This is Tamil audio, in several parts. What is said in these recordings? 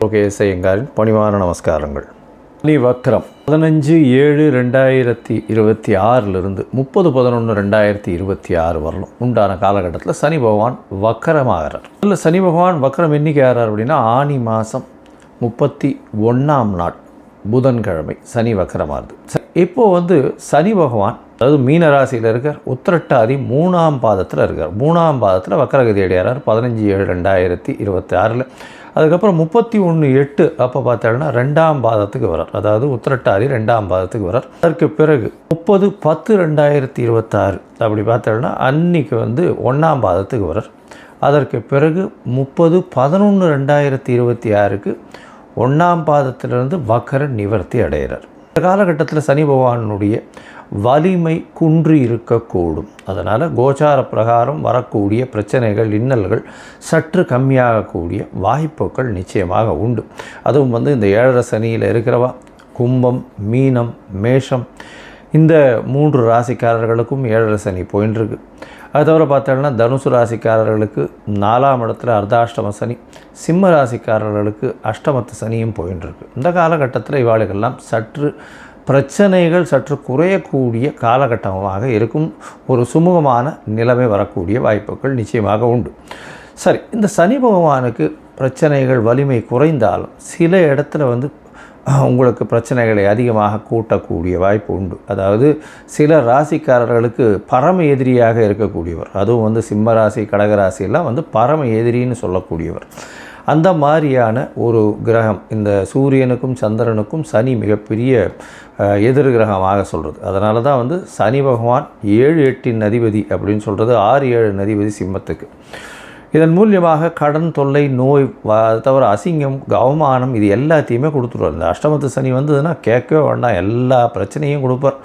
லோகேசையங்காரின் பணிவான நமஸ்காரங்கள். சனி வக்ரம் 15/7/2026 30/11/2026 வரலும் உண்டான காலகட்டத்தில் சனி பகவான் வக்கரமாகிறார். இல்லை, சனி பகவான் வக்கரம் என்னைக்கு ஆகிறார் அப்படின்னா ஆனி மாதம் 31ஆம் நாள் புதன்கிழமை சனி வக்கரமாகுது. இப்போது சனி பகவான் அதாவது மீன ராசியில் இருக்கார், உத்திரட்டாதி 3ஆம் பாதத்தில் இருக்கார். 3ஆம் பாதத்தில் வக்கரகதி அடையார் 15/7/2026. அதுக்கப்புறம் 31/8 அப்போ பார்த்தோம்னா 2ஆம் பாதத்துக்கு வரார், அதாவது உத்திரட்டாதி 2ஆம் பாதத்துக்கு வரார். அதற்கு பிறகு 30/10/2026 அப்படி பார்த்தோம்னா அன்னைக்கு 1ஆம் பாதத்துக்கு வரார். அதற்கு பிறகு 30/11/2026க்கு 1ஆம் பாதத்திலிருந்து வக்கர நிவர்த்தி அடைகிறார். இந்த காலகட்டத்தில் சனி பகவானுடைய வலிமை குன்றி இருக்கக்கூடும். அதனால் கோச்சார பிரகாரம் வரக்கூடிய பிரச்சனைகள், இன்னல்கள் சற்று கம்மியாகக்கூடிய வாய்ப்புகள் நிச்சயமாக உண்டு. அதுவும் இந்த 7.5 சனியில் இருக்கிறவா கும்பம், மீனம், மேஷம் இந்த 3 ராசிக்காரர்களுக்கும் 7.5 சனி போயின்ட்டுருக்கு. அது தவிர பார்த்தோம்னா தனுசு ராசிக்காரர்களுக்கு 4ஆம் இடத்துல அர்த்தாஷ்டம சனி, சிம்ம ராசிக்காரர்களுக்கு அஷ்டமத்து சனியும் போயின்ட்டுருக்கு. இந்த காலகட்டத்தில் இவாளுக்கெல்லாம் சற்று பிரச்சனைகள் சற்று குறையக்கூடிய காலகட்டமாக இருக்கும். ஒரு சுமூகமான நிலைமை வரக்கூடிய வாய்ப்புகள் நிச்சயமாக உண்டு. சரி, இந்த சனி பகவானுக்கு பிரச்சனைகள் வலிமை குறைந்தாலும் சில இடத்துல உங்களுக்கு பிரச்சனைகளை அதிகமாக கூட்டக்கூடிய வாய்ப்பு உண்டு. அதாவது சில ராசிக்காரர்களுக்கு பரம எதிரியாக இருக்கக்கூடியவர், அதுவும் சிம்ம ராசி, கடகராசியெல்லாம் பரம எதிரின்னு சொல்லக்கூடியவர். அந்த மாதிரியான ஒரு கிரகம் இந்த சூரியனுக்கும் சந்திரனுக்கும் சனி மிகப்பெரிய எதிர் கிரகமாக சொல்கிறது. அதனால தான் சனி பகவான் 7-8 அதிபதி அப்படின்னு சொல்கிறது, 6-7 அதிபதி சிம்மத்துக்கு. இதன் மூலியமாக கடன் தொல்லை, நோய், தவிர அசிங்கம், அவமானம் இது எல்லாத்தையுமே கொடுத்துருவார். இந்த அஷ்டமத்து சனி வந்ததுன்னா கேட்கவே வேண்டாம், எல்லா பிரச்சனையும் கொடுப்பார்.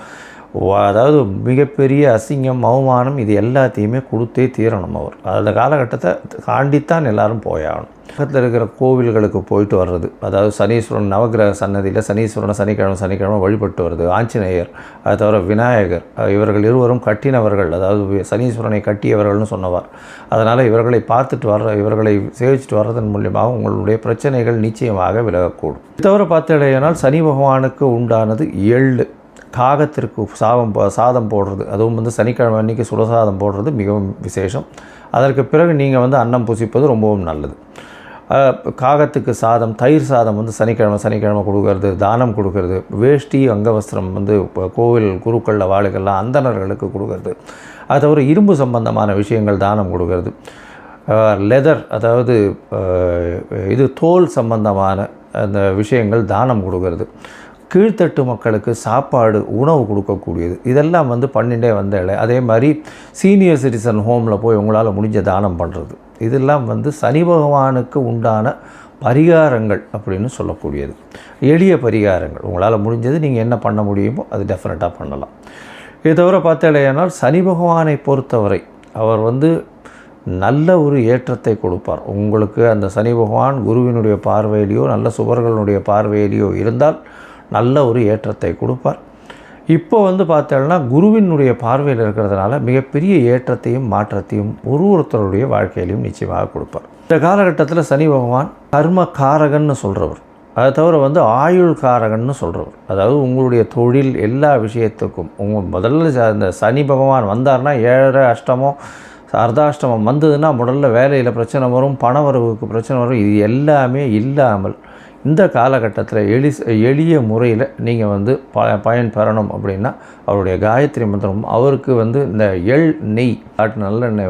அதாவது மிகப்பெரிய அசிங்கம், அவமானம் இது எல்லாத்தையுமே கொடுத்தே தீரணும் அவர். அந்த காலகட்டத்தை தாண்டித்தான் எல்லாரும் போயாகணும். பக்கத்தில் இருக்கிற கோவில்களுக்கு போயிட்டு வர்றது, அதாவது சனீஸ்வரன் நவகிரக சன்னதியில் சனீஸ்வரனை சனிக்கிழமை வழிபட்டு வருது. ஆஞ்சநேயர், அது தவிர விநாயகர், இவர்கள் இருவரும் கட்டினவர்கள், அதாவது சனீஸ்வரனை கட்டியவர்கள்னு சொன்னவர். அதனால் இவர்களை இவர்களை சேவிச்சுட்டு வர்றதன் மூலியமாக உங்களுடைய பிரச்சனைகள் நிச்சயமாக விலகக்கூடும். இது தவிர பார்த்தீங்கன்னா சனி பகவானுக்கு உண்டானது எள்ளு, காகத்திற்கு சாதம் போடுறது, அதுவும் சனிக்கிழமை அன்றைக்கி சுடசாதம் போடுறது மிகவும் விசேஷம். அதற்கு பிறகு நீங்கள் அன்னம் புசிப்பது ரொம்பவும் நல்லது. காகத்துக்கு சாதம், தயிர் சாதம் சனிக்கிழமை கொடுக்கறது, தானம் கொடுக்கறது. வேஷ்டி, அங்கவஸ்திரம் கோவில் குருக்களில் வாழுகள்லாம் அந்தணர்களுக்கு கொடுக்கறது. அது தவிர இரும்பு சம்பந்தமான விஷயங்கள் தானம் கொடுக்கறது. லெதர், அதாவது தோல் சம்பந்தமான அந்த விஷயங்கள் தானம் கொடுக்கறது. கீழ்த்தட்டு மக்களுக்கு சாப்பாடு, உணவு கொடுக்கக்கூடியது, இதெல்லாம் பண்ணிட்டே வந்தாலே. அதே மாதிரி சீனியர் சிட்டிசன் ஹோமில் போய் உங்களால் முடிஞ்ச தானம் பண்ணுறது, இதெல்லாம் சனி பகவானுக்கு உண்டான பரிகாரங்கள் அப்படின்னு சொல்லக்கூடியது. எளிய பரிகாரங்கள் உங்களால் முடிஞ்சது நீங்கள் என்ன பண்ண முடியுமோ அது டெஃபினட்டாக பண்ணலாம். இது தவிர பார்த்தாலேயானால் சனி பகவானை பொறுத்தவரை அவர் நல்ல ஒரு ஏற்றத்தை கொடுப்பார் உங்களுக்கு. அந்த சனி பகவான் குருவினுடைய பார்வையிலையோ நல்ல சுபர்களுடைய பார்வையிலையோ இருந்தால் நல்ல ஒரு ஏற்றத்தை கொடுப்பார். இப்போ பார்த்தோம்னா குருவினுடைய பார்வையில் இருக்கிறதுனால மிகப்பெரிய ஏற்றத்தையும் மாற்றத்தையும் ஒருத்தருடைய வாழ்க்கையிலையும் நிச்சயமாக கொடுப்பார். இந்த காலகட்டத்தில் சனி பகவான் கர்ம காரகன்னு சொல்கிறவர், அதை தவிர ஆயுள் காரகன்னு சொல்கிறவர். அதாவது உங்களுடைய தொழில் எல்லா விஷயத்துக்கும் முதல்ல அந்த சனி பகவான் வந்தார்னா 7.5 அஷ்டமம் அர்த்தாஷ்டமம் வந்ததுன்னா முதல்ல வேலையில் பிரச்சனை வரும், பண வரவுக்கு பிரச்சனை வரும். இது எல்லாமே இல்லாமல் இந்த காலகட்டத்தில் எளிய முறையில் நீங்கள் பயன் பெறணும் அப்படின்னா அவருடைய காயத்ரி மந்திரம், அவருக்கு இந்த நெய் காட்டு நல்லெண்ணெய்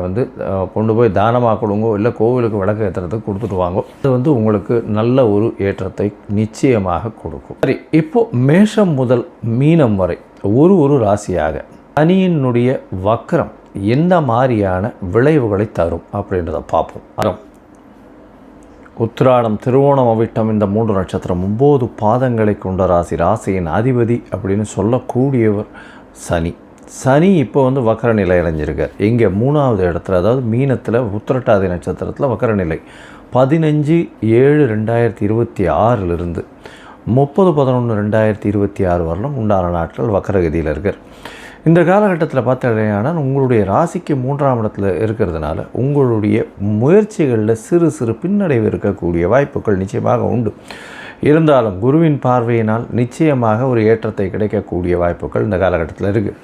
கொண்டு போய் தானமாக கொடுங்கோ, இல்லை கோவிலுக்கு விளக்கு ஏற்றுறதுக்கு கொடுத்துட்டு வாங்கோ. அது உங்களுக்கு நல்ல ஒரு ஏற்றத்தை நிச்சயமாக கொடுக்கும். சரி, இப்போது மேஷம் முதல் மீனம் வரை ஒரு ராசியாக சனியினுடைய வக்ரம் என்ன மாதிரியான விளைவுகளை தரும் அப்படின்றத பார்ப்போம். உத்திராடம், திருவோணம், அவிட்டம் இந்த 3 நட்சத்திரம் 9 பாதங்களை கொண்ட ராசியின் அதிபதி அப்படின்னு சொல்லக்கூடியவர் சனி. சனி இப்போ வக்கர நிலை அடைஞ்சிருக்கார். இங்கே 3ஆவது இடத்துல, அதாவது மீனத்தில் உத்திரட்டாதி நட்சத்திரத்தில் வக்கர நிலை 15/7/2026 30/11/2026 வரலும் உண்டான நாட்கள் வக்கரகதியில் இருக்கார். இந்த காலகட்டத்தில் பார்த்தீங்கன்னா உங்களுடைய ராசிக்கு 3ஆம் இடத்துல இருக்கிறதுனால உங்களுடைய முயற்சிகளில் சிறு சிறு பின்னடைவு இருக்கக்கூடிய வாய்ப்புகள் நிச்சயமாக உண்டு. இருந்தாலும் குருவின் பார்வையினால் நிச்சயமாக ஒரு ஏற்றத்தை கிடைக்கக்கூடிய வாய்ப்புகள் இந்த காலகட்டத்தில் இருக்குது.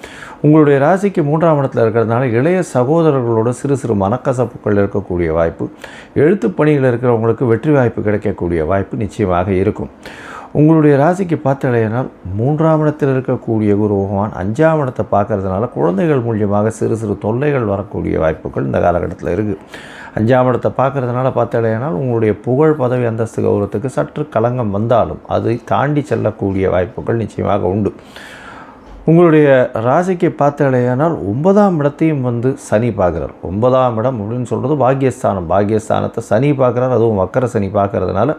உங்களுடைய ராசிக்கு 3ஆம் இடத்துல இருக்கிறதுனால இளைய சகோதரர்களோட சிறு சிறு மனக்கசப்புகள் இருக்கக்கூடிய வாய்ப்பு, எழுத்துப் பணியில் இருக்கிறவங்களுக்கு வெற்றி வாய்ப்பு கிடைக்கக்கூடிய வாய்ப்பு நிச்சயமாக இருக்கும். உங்களுடைய ராசிக்கு பார்த்தீங்கன்னா 3ஆம் இடத்தில் இருக்கக்கூடிய குரு பகவான் 5ஆம் இடத்தை பார்க்கறதுனால குழந்தைகள் மூலியமாக சிறு சிறு தொல்லைகள் வரக்கூடிய வாய்ப்புகள் இந்த காலகட்டத்தில் இருக்குது. 5ஆம் இடத்தை பார்க்கறதுனால பார்த்தீங்கன்னா உங்களுடைய புகழ், பதவி, அந்தஸ்து, கௌரவத்துக்கு சற்று களங்கம் வந்தாலும் அதை தாண்டி செல்லக்கூடிய வாய்ப்புகள் நிச்சயமாக உண்டு. உங்களுடைய ராசிக்கு பார்த்தீங்கன்னால் 9ஆம் இடத்தையும் சனி பார்க்குறார். 9ஆம் இடம் அப்படின்னு சொல்கிறது பாக்கியஸ்தானம். பாக்கியஸ்தானத்தை சனி பார்க்குறார், அதுவும் வக்கர சனி பார்க்கறதுனால,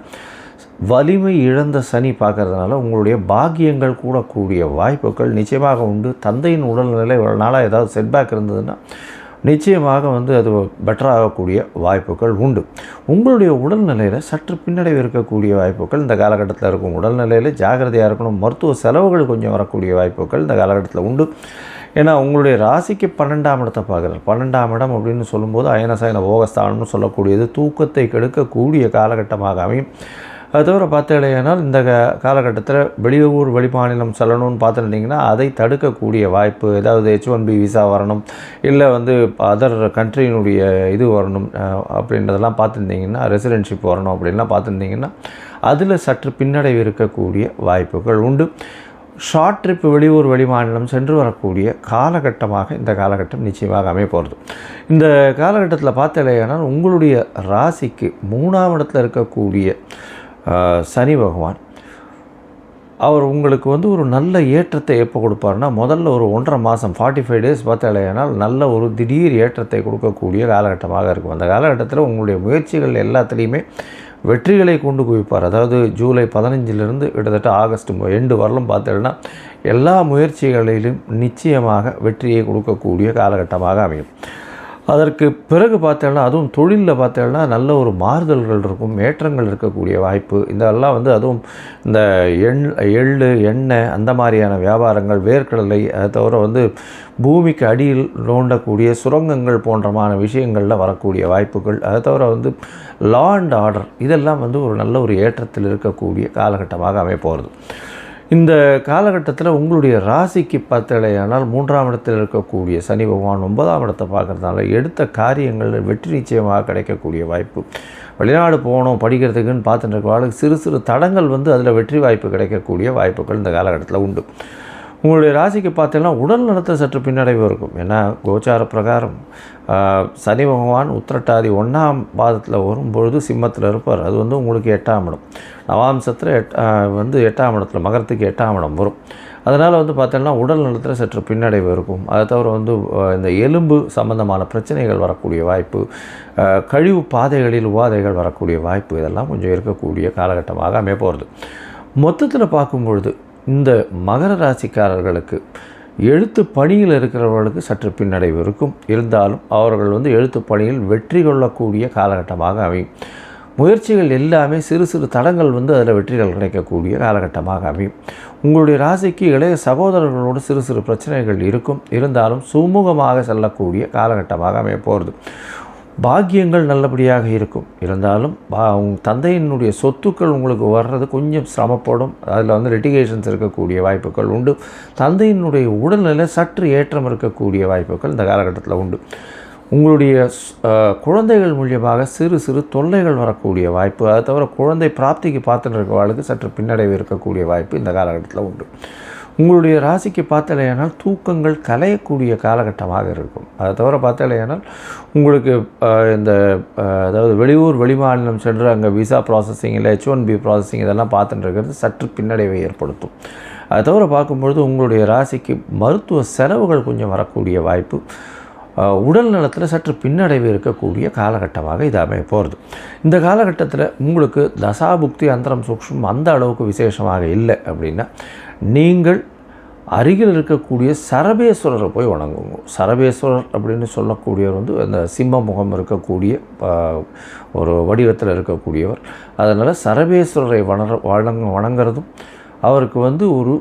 வலிமை இழந்த சனி பார்க்கறதுனால உங்களுடைய பாக்கியங்கள் கூடக்கூடிய வாய்ப்புகள் நிச்சயமாக உண்டு. தந்தையின் உடல்நிலை ஒரு நாளாக ஏதாவது செட்பேக் இருந்ததுன்னா நிச்சயமாக அது பெட்டராகக்கூடிய வாய்ப்புகள் உண்டு. உங்களுடைய உடல்நிலையில் சற்று பின்னடைவு இருக்கக்கூடிய வாய்ப்புகள் இந்த காலகட்டத்தில் இருக்கும். உடல்நிலையில் ஜாகிரதையாக இருக்கணும். மருத்துவ செலவுகள் கொஞ்சம் வரக்கூடிய வாய்ப்புகள் இந்த காலகட்டத்தில் உண்டு. ஏன்னா உங்களுடைய ராசிக்கு 12ஆம் இடத்தை பார்க்குறார். 12ஆம் இடம் அப்படின்னு சொல்லும்போது அயனசயன போகஸ்தானம்னு சொல்லக்கூடியது தூக்கத்தை கெடுக்கக்கூடிய காலகட்டமாக அமையும். அது தவிர பார்த்தீங்கன்னா இந்த காலகட்டத்தில் வெளியூர் வெளிமாநிலம் செல்லணும்னு பார்த்துட்டிங்கன்னா அதை தடுக்கக்கூடிய வாய்ப்பு, ஏதாவது H1B விசா வரணும், இல்லை அதர் கண்ட்ரியினுடைய இது வரணும் அப்படின்றதெல்லாம் பார்த்துருந்தீங்கன்னா, ரெசிடென்ஷிப் வரணும் அப்படின்லாம் பார்த்துருந்தீங்கன்னா அதில் சற்று பின்னடைவு இருக்கக்கூடிய வாய்ப்புகள் உண்டு. ஷார்ட் ட்ரிப் வெளியூர் வெளிமாநிலம் சென்று வரக்கூடிய காலகட்டமாக இந்த காலகட்டம் நிச்சயமாக அமைய போகிறது. இந்த காலகட்டத்தில் பார்த்தீங்கன்னா உங்களுடைய ராசிக்கு 3ஆம் இடத்துல இருக்கக்கூடிய சனி பகவான் அவர் உங்களுக்கு ஒரு நல்ல ஏற்றத்தை எப்போ கொடுப்பாருன்னா, முதல்ல ஒரு 1.5 மாதம் 45 டேஸ் பார்த்தாலேனால் நல்ல ஒரு திடீர் ஏற்றத்தை கொடுக்கக்கூடிய காலகட்டமாக இருக்கும். அந்த காலகட்டத்தில் உங்களுடைய முயற்சிகள் எல்லாத்துலேயுமே வெற்றிகளை கொண்டு குவிப்பார். அதாவது ஜூலை 15லிருந்து கிட்டத்தட்ட ஆகஸ்ட் எண்டு வரலும் பார்த்தீங்கன்னா எல்லா முயற்சிகளிலும் நிச்சயமாக வெற்றியை கொடுக்கக்கூடிய காலகட்டமாக அமையும். அதற்கு பிறகு பார்த்தோன்னா அதுவும் தொழிலில் பார்த்தோன்னா நல்ல ஒரு மாறுதல்கள் இருக்கும், ஏற்றங்கள் இருக்கக்கூடிய வாய்ப்பு. இதெல்லாம் அதுவும் இந்த எள், எண்ணெய் அந்த மாதிரியான வியாபாரங்கள், வேர்க்கடலை, அதை தவிர பூமிக்கு அடியில் நோண்டக்கூடிய சுரங்கங்கள் போன்றமான விஷயங்களில் வரக்கூடிய வாய்ப்புகள், அதை தவிர லா அண்ட் ஆர்டர் இதெல்லாம் ஒரு நல்ல ஒரு ஏற்றத்தில் இருக்கக்கூடிய காலகட்டமாக அமையப்போகிறது. இந்த காலகட்டத்தில் உங்களுடைய ராசிக்கு பார்த்தலையானால் 3ஆம் இடத்தில் இருக்கக்கூடிய சனி பகவான் 9ஆம் இடத்தை பார்க்குறதுனால எடுத்த காரியங்களில் வெற்றி நிச்சயமாக கிடைக்கக்கூடிய வாய்ப்பு. வெளிநாடு போகணும் படிக்கிறதுக்குன்னு பார்த்துட்டு இருக்கிறவங்களுக்கு சிறு சிறு தடங்கள் அதில் வெற்றி வாய்ப்பு கிடைக்கக்கூடிய வாய்ப்புகள் இந்த காலகட்டத்தில் உண்டு. உங்களுடைய ராசிக்கு பார்த்தீங்கன்னா உடல் நலத்தை சற்று பின்னடைவு இருக்கும். ஏன்னா கோச்சார பிரகாரம் சனி பகவான் உத்திரட்டாதி 1ஆம் பாதத்தில் வரும்பொழுது சிம்மத்தில் இருப்பார். அது உங்களுக்கு 8ஆம் இடம். நவாம்சத்தில் 8ஆம் இடத்துல மகரத்துக்கு 8ஆம் இடம் வரும். அதனால் பார்த்தீங்கன்னா உடல் நலத்தில் சற்று பின்னடைவு இருக்கும். அதை தவிர இந்த எலும்பு சம்பந்தமான பிரச்சனைகள் வரக்கூடிய வாய்ப்பு, கழிவு பாதைகளில் உபாதைகள் வரக்கூடிய வாய்ப்பு, இதெல்லாம் கொஞ்சம் இருக்கக்கூடிய காலகட்டமாக அமைய போகிறது. மொத்தத்தில் பார்க்கும்பொழுது இந்த மகர ராசிக்காரர்களுக்கு எழுத்து பணியில் இருக்கிறவர்களுக்கு சற்று பின்னடைவு இருக்கும். இருந்தாலும் அவர்கள் எழுத்து பணியில் வெற்றி கொள்ளக்கூடிய காலகட்டமாக அமையும். முயற்சிகள் எல்லாமே சிறு சிறு தடங்கள் அதில் வெற்றிகள் கிடைக்கக்கூடிய காலகட்டமாக அமையும். உங்களுடைய ராசிக்கு இளைய சகோதரர்களோடு சிறு சிறு பிரச்சனைகள் இருக்கும். இருந்தாலும் சுமூகமாக செல்லக்கூடிய காலகட்டமாக அமைய போகிறது. பாக்கியங்கள் நல்லபடியாக இருக்கும். இருந்தாலும் தந்தையினுடைய சொத்துக்கள் உங்களுக்கு வர்றது கொஞ்சம் சிரமப்படும். அதில் லிட்டிகேஷன்ஸ் இருக்கக்கூடிய வாய்ப்புகள் உண்டு. தந்தையினுடைய உடல்நிலை சற்று ஏற்றம் இருக்கக்கூடிய வாய்ப்புகள் இந்த காலகட்டத்தில் உண்டு. உங்களுடைய குழந்தைகள் மூலியமாக சிறு சிறு தொல்லைகள் வரக்கூடிய வாய்ப்பு, அதை தவிர குழந்தை பிராப்திக்கு பார்த்துட்டு இருக்கிறவர்களுக்கு சற்று பின்னடைவு இருக்கக்கூடிய வாய்ப்பு இந்த காலகட்டத்தில் உண்டு. உங்களுடைய ராசிக்கு பார்த்தலையானால் தூக்கங்கள் கலையக்கூடிய காலகட்டமாக இருக்கும். அதை தவிர பார்த்தலையானால் உங்களுக்கு அதாவது வெளியூர் வெளிமாநிலம் சென்று அங்கே விசா ப்ராசஸிங் இல்லை H1B ப்ராசஸிங் இதெல்லாம் பார்த்துட்டு இருக்கிறது சற்று பின்னடைவை ஏற்படுத்தும். அதை தவிர பார்க்கும்பொழுது உங்களுடைய ராசிக்கு மருத்துவ செலவுகள் கொஞ்சம் வரக்கூடிய வாய்ப்பு, உடல் நலத்தில் சற்று பின்னடைவு இருக்கக்கூடிய காலகட்டமாக இது அமைய போகிறது. இந்த காலகட்டத்தில் உங்களுக்கு தசாபுக்தி அந்தரம் சூக்ஷ்மம் அந்த அளவுக்கு விசேஷமாக இல்லை அப்படின்னா நீங்கள் அருகில் இருக்கக்கூடிய சரபேஸ்வரரை போய் வணங்குங்க. சரபேஸ்வரர் அப்படின்னு சொல்லக்கூடியவர் அந்த சிம்ம முகம் இருக்கக்கூடிய ஒரு வடிவத்தில் இருக்கக்கூடியவர். அதனால் சரபேஸ்வரரை வணங்குறதும் அவருக்கு ஒரு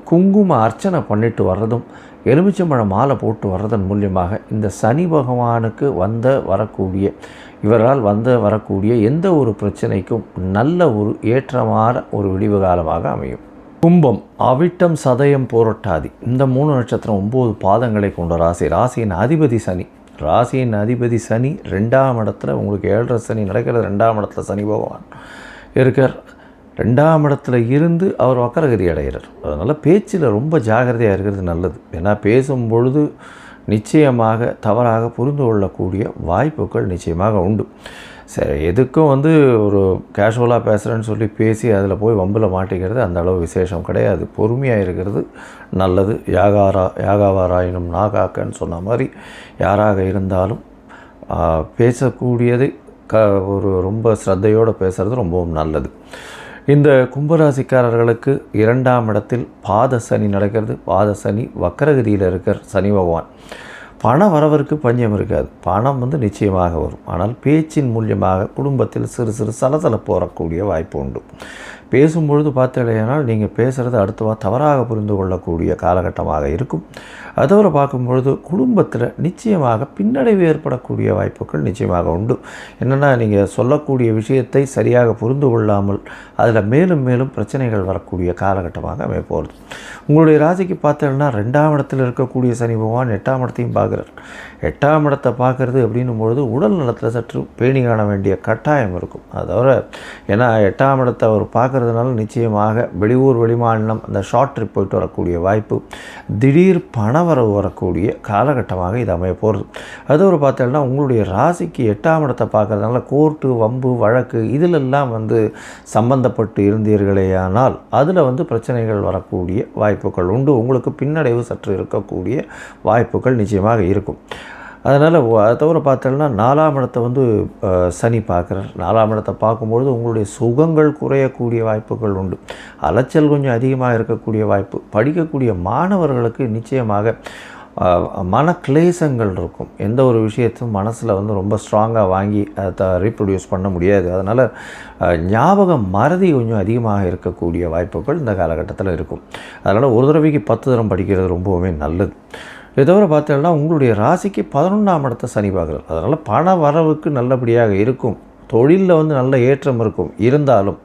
குங்கும அர்ச்சனை பண்ணிட்டு வர்றதும் எலுமிச்சம்பழம் மாலை போட்டு வர்றதன் மூலியமாக இந்த சனி பகவானுக்கு இவரால் வரக்கூடிய எந்த ஒரு பிரச்சனைக்கும் நல்ல ஒரு ஏற்றமான ஒரு விடிவு காலமாக அமையும். கும்பம், அவிட்டம், சதயம், புரட்டாதி இந்த 3 நட்சத்திரம் 9 பாதங்களை கொண்ட ராசி. ராசியின் அதிபதி சனி 2ஆம் இடத்துல உங்களுக்கு 7.5 சனி நடக்கிறது. 2ஆம் இடத்துல சனி பகவான் இருக்கார். 2ஆம் இடத்துல இருந்து அவர் வக்கரகதி அடைகிறார். அதனால் பேச்சில் ரொம்ப ஜாகிரதையாக இருக்கிறது நல்லது. ஏன்னா பேசும்பொழுது நிச்சயமாக தவறாக புரிந்து கொள்ளக்கூடிய வாய்ப்புகள் நிச்சயமாக உண்டு. சரி, எதுக்கும் ஒரு கேஷுவலாக பேசுகிறேன்னு சொல்லி பேசி அதில் போய் வம்பில் மாட்டிக்கிறது அந்த அளவு விசேஷம் கிடையாது. பொறுமையாக இருக்கிறது நல்லது. யாகாவாராயினும் நாகாக்கன்னு சொன்ன மாதிரி யாராக இருந்தாலும் பேசக்கூடியதை ரொம்ப ஸ்ரத்தையோடு பேசுகிறது ரொம்பவும் நல்லது. இந்த கும்பராசிக்காரர்களுக்கு 2ஆம் இடத்தில் பாத சனி நடக்கிறது. பாத சனி வக்கரகதியில் இருக்கிற சனி பகவான். பண வரவருக்கு பஞ்சம் இருக்காது. பணம் நிச்சயமாக வரும். ஆனால் பேச்சின் மூலியமாக குடும்பத்தில் சிறு சலசலப்பு வரக்கூடிய வாய்ப்பு உண்டு. பேசும்பொழுது பார்த்தீங்கன்னா நீங்கள் பேசுகிறது அடுத்தவா தவறாக புரிந்து கொள்ளக்கூடிய காலகட்டமாக இருக்கும். அதோடு பார்க்கும்பொழுது குடும்பத்தில் நிச்சயமாக பின்னடைவு ஏற்படக்கூடிய வாய்ப்புகள் நிச்சயமாக உண்டு. என்னென்னா நீங்கள் சொல்லக்கூடிய விஷயத்தை சரியாக புரிந்து கொள்ளாமல் அதில் மேலும் மேலும் பிரச்சனைகள் வரக்கூடிய காலகட்டமாக அமைப்போகிறது. உங்களுடைய ராசிக்கு பார்த்தீங்கன்னா 2ஆம் இடத்தில் இருக்கக்கூடிய சனி பகவான் 8ஆம் இடத்தையும் பார்க்குறார். 8ஆம் இடத்தை பார்க்குறது அப்படின்னும் பொழுது உடல் நலத்தில் சற்று பேணி காண வேண்டிய கட்டாயம் இருக்கும். அதோட ஏன்னா 8ஆம் இடத்தை அவர் பார்க்குறதுனால நிச்சயமாக வெளியூர் வெளிமாநிலம் அந்த ஷார்ட் ட்ரிப் போயிட்டு வரக்கூடிய வாய்ப்பு, திடீர் பணவரவு வரக்கூடிய காலகட்டமாக இது அமைய போகிறது. அதோடு பார்த்தீங்கன்னா உங்களுடைய ராசிக்கு 8ஆம் இடத்தை பார்க்குறதுனால கோர்ட்டு, வம்பு, வழக்கு இதிலெல்லாம் சம்பந்தப்பட்டு இருந்தீர்களேயானால் அதில் பிரச்சனைகள் வரக்கூடிய வாய்ப்புகள் உண்டு. உங்களுக்கு பின்னடைவு சற்று இருக்கக்கூடிய வாய்ப்புகள் நிச்சயமாக இருக்கும். அதனால் அதை தவிர பார்த்தோம்னா 4ஆம் இடத்தை சனி பார்க்குறார். 4ஆம் இடத்தை பார்க்கும்பொழுது உங்களுடைய சுகங்கள் குறையக்கூடிய வாய்ப்புகள் உண்டு. அலைச்சல் கொஞ்சம் அதிகமாக இருக்கக்கூடிய வாய்ப்பு. படிக்கக்கூடிய மாணவர்களுக்கு நிச்சயமாக மனக்லேசங்கள் இருக்கும். எந்த ஒரு விஷயத்தையும் மனசில் ரொம்ப ஸ்ட்ராங்காக வாங்கி அதை ரீப்ரொடியூஸ் பண்ண முடியாது. அதனால் ஞாபகம் மறதி கொஞ்சம் அதிகமாக இருக்கக்கூடிய வாய்ப்புகள் இந்த காலகட்டத்தில் இருக்கும். அதனால் ஒரு தடவைக்கு 10 தரம் படிக்கிறது ரொம்பவுமே நல்லது. இதை தவிர பார்த்தீங்கன்னா உங்களுடைய ராசிக்கு 11ஆம் இடத்தை சனி பார்க்குறார். அதனால் பண வரவுக்கு நல்லபடியாக இருக்கும். தொழிலில் நல்ல ஏற்றம் இருக்கும். இருந்தாலும்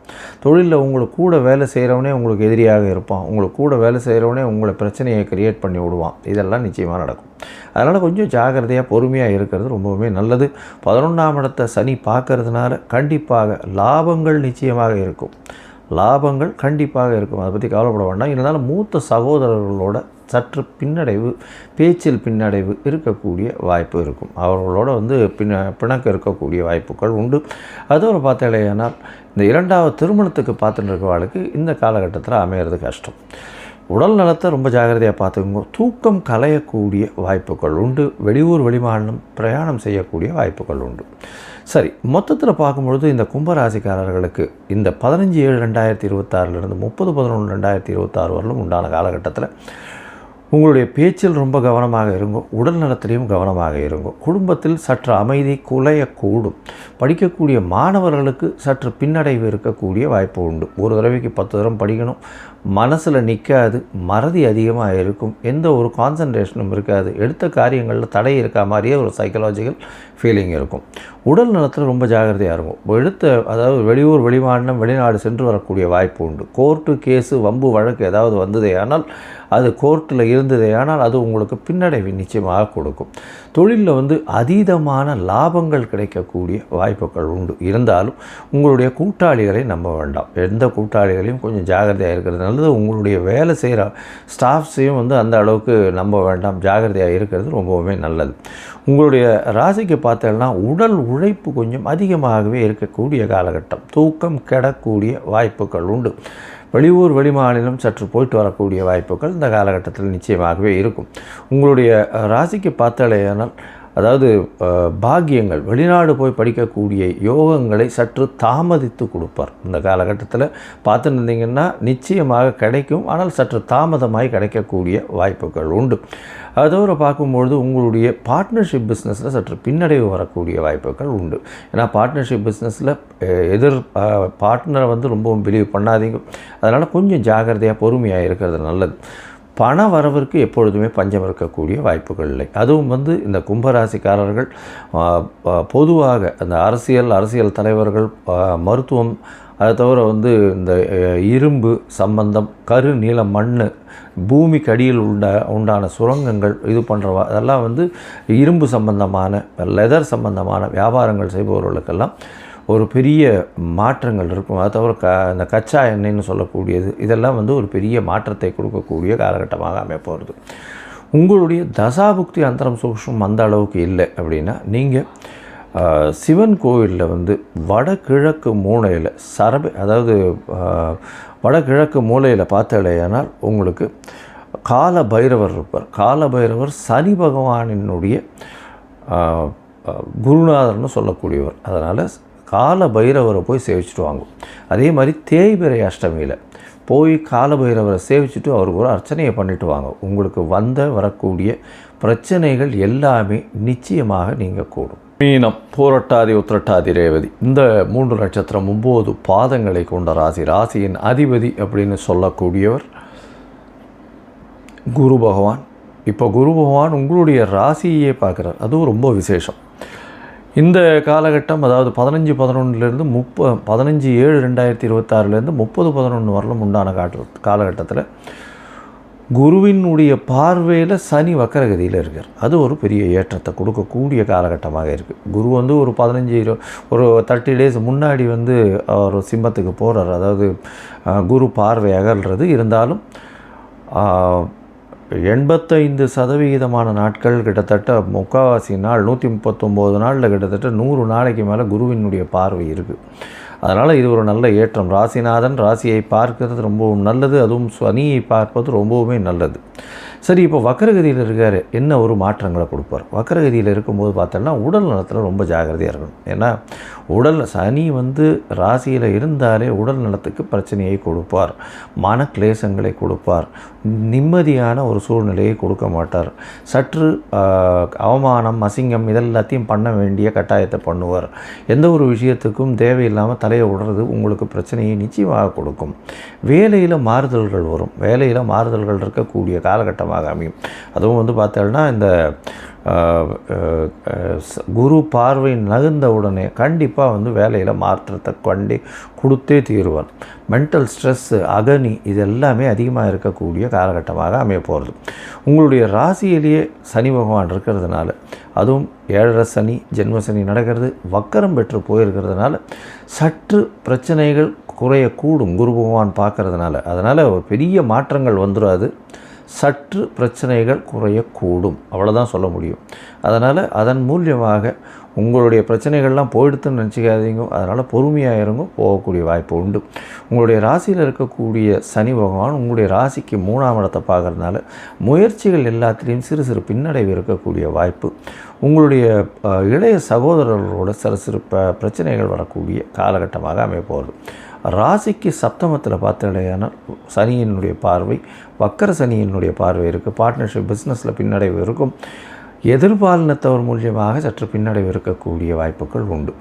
தொழிலில் உங்களுக்கு கூட வேலை செய்கிறவனே உங்களுக்கு எதிரியாக இருப்பான். உங்களுக்கு கூட வேலை செய்கிறவனே உங்களை பிரச்சனையை க்ரியேட் பண்ணி விடுவான். இதெல்லாம் நிச்சயமாக நடக்கும். அதனால் கொஞ்சம் ஜாகிரதையாக பொறுமையாக இருக்கிறது ரொம்பவுமே நல்லது. 11ஆம் இடத்தை சனி பார்க்கறதுனால கண்டிப்பாக லாபங்கள் நிச்சயமாக இருக்கும். லாபங்கள் கண்டிப்பாக இருக்கும். அதை பற்றி கவலைப்பட வேண்டாம். இருந்தாலும் மூத்த சகோதரர்களோட சற்று பின்னடைவு, பேச்சில் பின்னடைவு இருக்கக்கூடிய வாய்ப்பு இருக்கும். அவர்களோட பிணக்கு இருக்கக்கூடிய வாய்ப்புகள் உண்டு. அதோடு பார்த்தீங்கன்னா இந்த 2வது திருமணத்துக்கு பார்த்துட்டு இருக்கவாளுக்கு இந்த காலகட்டத்தில் அமையிறது கஷ்டம். உடல் நலத்தை ரொம்ப ஜாகிரதையாக பார்த்துக்கோங்க. தூக்கம் கலையக்கூடிய வாய்ப்புகள் உண்டு. வெளியூர் வெளிமாநிலம் பிரயாணம் செய்யக்கூடிய வாய்ப்புகள் உண்டு. சரி, மொத்தத்தில் பார்க்கும்பொழுது இந்த கும்பராசிக்காரர்களுக்கு இந்த 15/7/2026 30/11/2026 வரலும் உண்டான காலகட்டத்தில் உங்களுடைய பேச்சில் ரொம்ப கவனமாக இருங்கோ. உடல் நலத்திலையும் கவனமாக இருங்கோ. குடும்பத்தில் சற்று அமைதி குலையக்கூடும். படிக்கக்கூடிய மாணவர்களுக்கு சற்று பின்னடைவு இருக்கக்கூடிய வாய்ப்பு உண்டு. ஒரு தடவைக்கு 10 தரம் படிக்கணும். மனசில் நிற்காது. மறதி அதிகமாக இருக்கும். எந்த ஒரு கான்சன்ட்ரேஷனும் இருக்காது. எடுத்த காரியங்களில் தடை இருக்கா மாதிரியே ஒரு சைக்கலாஜிக்கல் ஃபீலிங் இருக்கும். உடல் நலத்தில் ரொம்ப ஜாகிரதையாக இருக்கும். அதாவது வெளியூர் வெளிமாநிலம் வெளிநாடு சென்று வரக்கூடிய வாய்ப்பு உண்டு. கோர்ட்டு, கேஸு, வம்பு, வழக்கு ஏதாவது வந்ததே ஆனால் அது கோர்ட்டில் இருந்ததே ஆனால் அது உங்களுக்கு பின்னடைவு நிச்சயமாக கொடுக்கும். தொழிலில் அதீதமான லாபங்கள் கிடைக்கக்கூடிய வாய்ப்புகள் உண்டு. இருந்தாலும் உங்களுடைய கூட்டாளிகளை நம்ப வேண்டாம். எந்த கூட்டாளிகளையும் கொஞ்சம் ஜாகிரதையாக இருக்கிறது நல்லது. உங்களுடைய வேலை செய்கிற ஸ்டாஃப்ஸையும் அந்த அளவுக்கு நம்ப வேண்டாம். ஜாகிரதையாக இருக்கிறது ரொம்பவுமே நல்லது. உங்களுடைய ராசிக்கு பார்த்தீங்கன்னா உடல் உழைப்பு கொஞ்சம் அதிகமாகவே இருக்கக்கூடிய காலகட்டம். தூக்கம் கெடக்கூடிய வாய்ப்புகள் உண்டு. வெளியூர் வெளிமாநிலம் சற்று போயிட்டு வரக்கூடிய வாய்ப்புகள் இந்த காலகட்டத்தில் நிச்சயமாகவே இருக்கும். உங்களுடைய ராசிக்கு பார்த்தாலேயானால் அதாவது பாக்கியங்கள், வெளிநாடு போய் படிக்கக்கூடிய யோகங்களை சற்று தாமதித்து கொடுப்பார். இந்த காலகட்டத்தில் பார்த்துட்டு இருந்தீங்கன்னா நிச்சயமாக கிடைக்கும், ஆனால் சற்று தாமதமாய் கிடைக்கக்கூடிய வாய்ப்புகள் உண்டு. அதோடு பார்க்கும்பொழுது உங்களுடைய பார்ட்னர்ஷிப் பிஸ்னஸில் சற்று பின்னடைவு வரக்கூடிய வாய்ப்புகள் உண்டு. ஏன்னா பார்ட்னர்ஷிப் பிஸ்னஸில் பார்ட்னரை வந்து ரொம்பவும் பிலீவ் பண்ணாதீங்க. அதனால் கொஞ்சம் ஜாகிரதையாக பொறுமையாக இருக்கிறது நல்லது. பண வரவிற்கு எப்பொழுதுமே பஞ்சம் இருக்கக்கூடிய வாய்ப்புகள் இல்லை. அதுவும் வந்து இந்த கும்பராசிக்காரர்கள் பொதுவாக அந்த அரசியல் தலைவர்கள், மருத்துவம், அதை தவிர வந்து இந்த இரும்பு சம்பந்தம், கரு நீல மண், பூமிக்கு அடியில் உண்டான சுரங்கங்கள், இது பண்ணுற அதெல்லாம் வந்து இரும்பு சம்பந்தமான, லெதர் சம்பந்தமான வியாபாரங்கள் செய்பவர்களுக்கெல்லாம் ஒரு பெரிய மாற்றங்கள் இருக்கும். அதை தவிர இந்த கச்சா எண்ணெய்னு சொல்லக்கூடியது, இதெல்லாம் வந்து ஒரு பெரிய மாற்றத்தை கொடுக்கக்கூடிய காலகட்டமாக அமைப்போகிறது. உங்களுடைய தசாபுக்தி அந்தரம் சூக்ஷ்மம் அந்த அளவுக்கு இல்லை அப்படின்னா நீங்கள் சிவன் கோவிலில் வந்து வடகிழக்கு மூலையில் அதாவது வடகிழக்கு மூலையில் பார்த்தாலேயானால் உங்களுக்கு கால பைரவர் இருப்பார். கால பைரவர் சனி பகவானினுடைய குருநாதர்னு சொல்லக்கூடியவர். அதனால் கால பைரவரை போய் சேவிச்சுட்டு வாங்கும். அதே மாதிரி தேய்பிறை அஷ்டமியில் போய் கால பைரவரை சேவிச்சுட்டு அவருக்கு ஒரு அர்ச்சனையை பண்ணிவிட்டு வாங்க. உங்களுக்கு வரக்கூடிய பிரச்சனைகள் எல்லாமே நிச்சயமாக நீங்கள் கூடும். மீனம், பூரட்டாதி, உத்திரட்டாதி, ரேவதி, இந்த 3 நட்சத்திரம் 9 பாதங்களை கொண்ட ராசி. ராசியின் அதிபதி அப்படின்னு சொல்லக்கூடியவர் குரு பகவான். இப்போ குரு பகவான் உங்களுடைய ராசியே பார்க்குறார். அதுவும் ரொம்ப விசேஷம். இந்த காலகட்டம், அதாவது 15/11 15/7/2026 30/11 வரலும் உண்டான காலகட்டத்தில் குருவினுடைய பார்வையில் சனி வக்கரகதியில் இருக்கார். அது ஒரு பெரிய ஏற்றத்தை கொடுக்கக்கூடிய காலகட்டமாக இருக்குது. குரு வந்து ஒரு 30 டேஸ் முன்னாடி வந்து அவர் சிம்மத்துக்கு போகிறார். அதாவது குரு பார்வை அகல்றது. இருந்தாலும் 85% நாட்கள், கிட்டத்தட்ட முக்கால்வாசி நாள், 139 நாளில் கிட்டத்தட்ட 100 நாளைக்கு மேலே குருவினுடைய பார்வை இருக்குது. அதனால் இது ஒரு நல்ல ஏற்றம். ராசிநாதன் ராசியை பார்க்கிறது ரொம்பவும் நல்லது. அதுவும் சனியை பார்ப்பது ரொம்பவுமே நல்லது. சரி, இப்போ வக்கரகதியில் இருக்கார், என்ன ஒரு மாற்றங்களை கொடுப்பார்? வக்கரகதியில் இருக்கும்போது பார்த்தோன்னா உடல் நலத்தில் ரொம்ப ஜாகிரதையாக இருக்கணும். ஏன்னா சனி வந்து ராசியில் இருந்தாலே உடல் நலத்துக்கு பிரச்சனையை கொடுப்பார், மன கிளேசங்களை கொடுப்பார், நிம்மதியான ஒரு சூழ்நிலையை கொடுக்க மாட்டார். சற்று அவமானம், அசிங்கம் இதெல்லாத்தையும் பண்ண வேண்டிய கட்டாயத்தை பண்ணுவார். எந்த ஒரு விஷயத்துக்கும் தேவையில்லாமல் தலையை விடுறது உங்களுக்கு பிரச்சனையை நிச்சயமாக கொடுக்கும். வேலையில் மாறுதல்கள் வரும். வேலையில் மாறுதல்கள் இருக்கக்கூடிய காலகட்டமாக அமையும். அதுவும் வந்து பார்த்தோம்னா இந்த குரு பார்வை நகர்ந்த உடனே கண்டிப்பாக வந்து வேலையில் மாற்றத்தை கொடுத்தே தீருவார். மென்டல் ஸ்ட்ரெஸ்ஸு, அகனி, இது எல்லாமே அதிகமாக இருக்கக்கூடிய காலகட்டமாக அமைய போகிறது. உங்களுடைய ராசியிலேயே சனி பகவான் இருக்கிறதுனால, அதுவும் 7.5 சனி, ஜென்ம சனி நடக்கிறது, வக்கரம் பெற்று போயிருக்கிறதுனால சற்று பிரச்சனைகள் குறையக்கூடும் குரு பகவான் பார்க்கறதுனால. அதனால் ஒரு பெரிய மாற்றங்கள் வந்துடாது, சற்று பிரச்சனைகள் குறையக்கூடும், அவ்வளோதான் சொல்ல முடியும். அதனால் அதன் மூலியமாக உங்களுடைய பிரச்சனைகள்லாம் போயிடுத்துன்னு நினச்சிக்காதீங்க. அதனால் பொறுமையாக இருங்க, போகக்கூடிய வாய்ப்பு உண்டு. உங்களுடைய ராசியில் இருக்கக்கூடிய சனி பகவான் உங்களுடைய ராசிக்கு 3ஆம் இடத்தை பார்க்குறதுனால முயற்சிகள் எல்லாத்துலேயும் சிறு சிறு பின்னடைவு இருக்கக்கூடிய வாய்ப்பு. உங்களுடைய இளைய சகோதரர்களோட சிறு பிரச்சனைகள் வரக்கூடிய காலகட்டமாக அமையப்போகிறது. ராசிக்கு சப்தமத்தில் பார்த்தீங்கன்னா சனியினுடைய பார்வை, வக்கர சனியினுடைய பார்வை இருக்குது. பார்ட்னர்ஷிப் பிஸ்னஸில் பின்னடைவு இருக்கும். எதிர்பாலினத்தவர் மூலியமாக சற்று பின்னடைவு இருக்கக்கூடிய வாய்ப்புகள் உண்டு.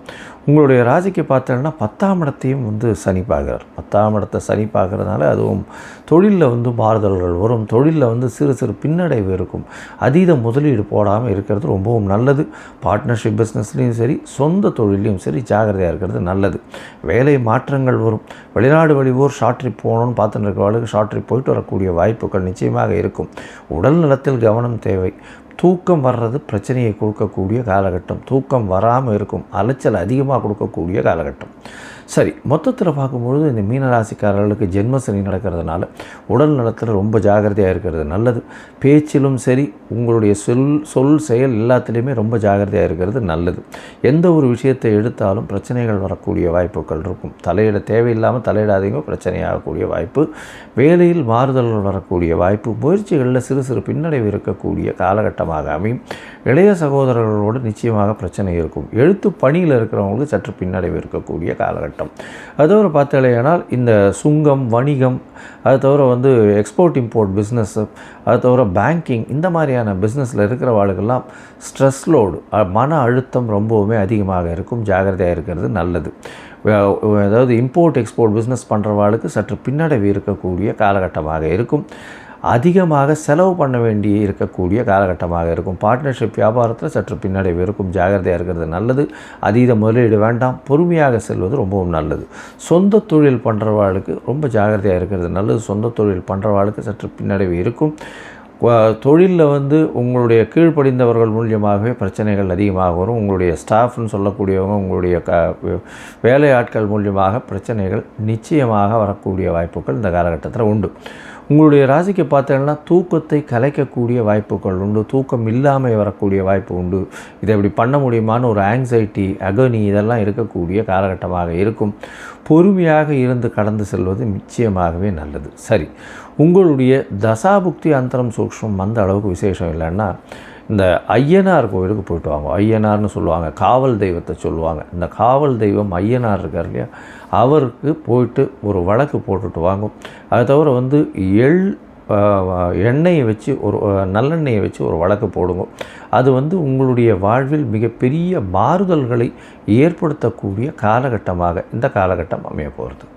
உங்களுடைய ராசிக்கு பார்த்தோன்னா 10ஆம் இடத்தையும் வந்து சனி பார்க்குறார். 10ஆம் இடத்தை சனி பார்க்குறதுனால அதுவும் தொழிலில் வந்து மாறுதல்கள் வரும். தொழிலில் வந்து சிறு சிறு பின்னடைவு இருக்கும். அதீத முதலீடு போடாமல் இருக்கிறது ரொம்பவும் நல்லது. பார்ட்னர்ஷிப் பிஸ்னஸ்லேயும் சரி, சொந்த தொழிலையும் சரி ஜாகிரதையாக இருக்கிறது நல்லது. வேலை மாற்றங்கள் வரும். வெளிநாடு வெளியூர் ஷார்ட் ட்ரிப் போகணுன்னு பார்த்துட்டு இருக்கிறவர்களுக்கு ஷார்ட் ட்ரிப் போயிட்டு வரக்கூடிய வாய்ப்புகள் நிச்சயமாக இருக்கும். உடல் நலத்தில் கவனம் தேவை. தூக்கம் வர்றது பிரச்சனையை கொடுக்கக்கூடிய காலகட்டம். தூக்கம் வராமல் இருக்கும். அலைச்சல் அதிகமாக கொடுக்கக்கூடிய காலகட்டம். சரி, மொத்தத்தில் பார்க்கும்பொழுது இந்த மீனராசிக்காரர்களுக்கு ஜென்மசனி நடக்கிறதுனால உடல் நலத்தில் ரொம்ப ஜாகிரதையாக இருக்கிறது நல்லது. பேச்சிலும் சரி, உங்களுடைய சொல் செயல் எல்லாத்துலேயுமே ரொம்ப ஜாகிரதையாக இருக்கிறது நல்லது. எந்த ஒரு விஷயத்தை எடுத்தாலும் பிரச்சனைகள் வரக்கூடிய வாய்ப்புகள் இருக்கும். தேவையில்லாமல் தலையிடாதீங்க, பிரச்சனையாகக்கூடிய வாய்ப்பு. வேலையில் மாறுதல்கள் வரக்கூடிய வாய்ப்பு. முயற்சிகளில் சிறு சிறு பின்னடைவு இருக்கக்கூடிய காலகட்டமாக அமையும். இளைய சகோதரர்களோடு நிச்சயமாக பிரச்சனை இருக்கும். எழுத்து பணியில் இருக்கிறவங்களுக்கு சற்று பின்னடைவு இருக்கக்கூடிய காலகட்டம். அது தவிர பார்த்தாலேயானால் இந்த சுங்கம், வணிகம், அது தவிர எக்ஸ்போர்ட் இம்போர்ட் பிஸ்னஸ்ஸு, அது தவிர பேங்கிங், இந்த மாதிரியான பிஸ்னஸில் இருக்கிறவாளுக்கெல்லாம் ஸ்ட்ரெஸ் லோடு, மன அழுத்தம் ரொம்பவுமே அதிகமாக இருக்கும். ஜாகிரதையாக இருக்கிறது நல்லது. அதாவது இம்போர்ட் எக்ஸ்போர்ட் பிஸ்னஸ் பண்ணுறவாளுக்கு சற்று பின்னடைவு இருக்கக்கூடிய காலகட்டமாக இருக்கும். அதிகமாக செலவு பண்ண வேண்டி இருக்கக்கூடிய காலகட்டமாக இருக்கும். பார்ட்னர்ஷிப் வியாபாரத்தில் சற்று பின்னடைவு இருக்கும். ஜாகிரதையாக இருக்கிறது நல்லது. அதீத முதலீடு வேண்டாம். பொறுமையாக செல்வது ரொம்பவும் நல்லது. சொந்த தொழில் பண்ணுறவாளுக்கு ரொம்ப ஜாகிரதையாக இருக்கிறது நல்லது. சொந்த தொழில் பண்ணுறவாளுக்கு சற்று பின்னடைவு இருக்கும். தொழிலில் உங்களுடைய கீழ்ப்படிந்தவர்கள் மூலியமாகவே பிரச்சனைகள் அதிகமாக வரும். உங்களுடைய ஸ்டாஃப்னு சொல்லக்கூடியவங்க, உங்களுடைய வேலையாட்கள் மூலியமாக பிரச்சனைகள் நிச்சயமாக வரக்கூடிய வாய்ப்புகள் இந்த காலகட்டத்தில் உண்டு. உங்களுடைய ராசிக்கு பார்த்தீங்கன்னா தூக்கத்தை கலைக்கக்கூடிய வாய்ப்புகள் உண்டு. தூக்கம் இல்லாமல் வரக்கூடிய வாய்ப்பு உண்டு. இதை இப்படி பண்ண முடியுமான்னு ஒரு ஆங்ஸைட்டி, அகனி இதெல்லாம் இருக்கக்கூடிய காலகட்டமாக இருக்கும். பொறுமையாக இருந்து கடந்து செல்வது நிச்சயமாகவே நல்லது. சரி, உங்களுடைய தசாபுக்தி அந்தரம் சூக்ஷ்மம் அந்த அளவுக்கு விசேஷம் இல்லைன்னா இந்த ஐயனார் கோவிலுக்கு போய்ட்டு வாங்க. ஐயனார்னு சொல்லுவாங்க, காவல் தெய்வத்தை சொல்லுவாங்க. இந்த காவல் தெய்வம் ஐயனார் இருக்கார் இல்லையா, அவருக்கு போயிட்டு ஒரு வழக்கு போட்டுட்டு வாங்கும். அது தவிர எண்ணெயை வச்சு நல்லெண்ணெயை வச்சு ஒரு வழக்கு போடுங்க. அது உங்களுடைய வாழ்வில் மிகப்பெரிய மாறுதல்களை ஏற்படுத்தக்கூடிய காலகட்டமாக இந்த காலகட்டம் அமைய போகிறது.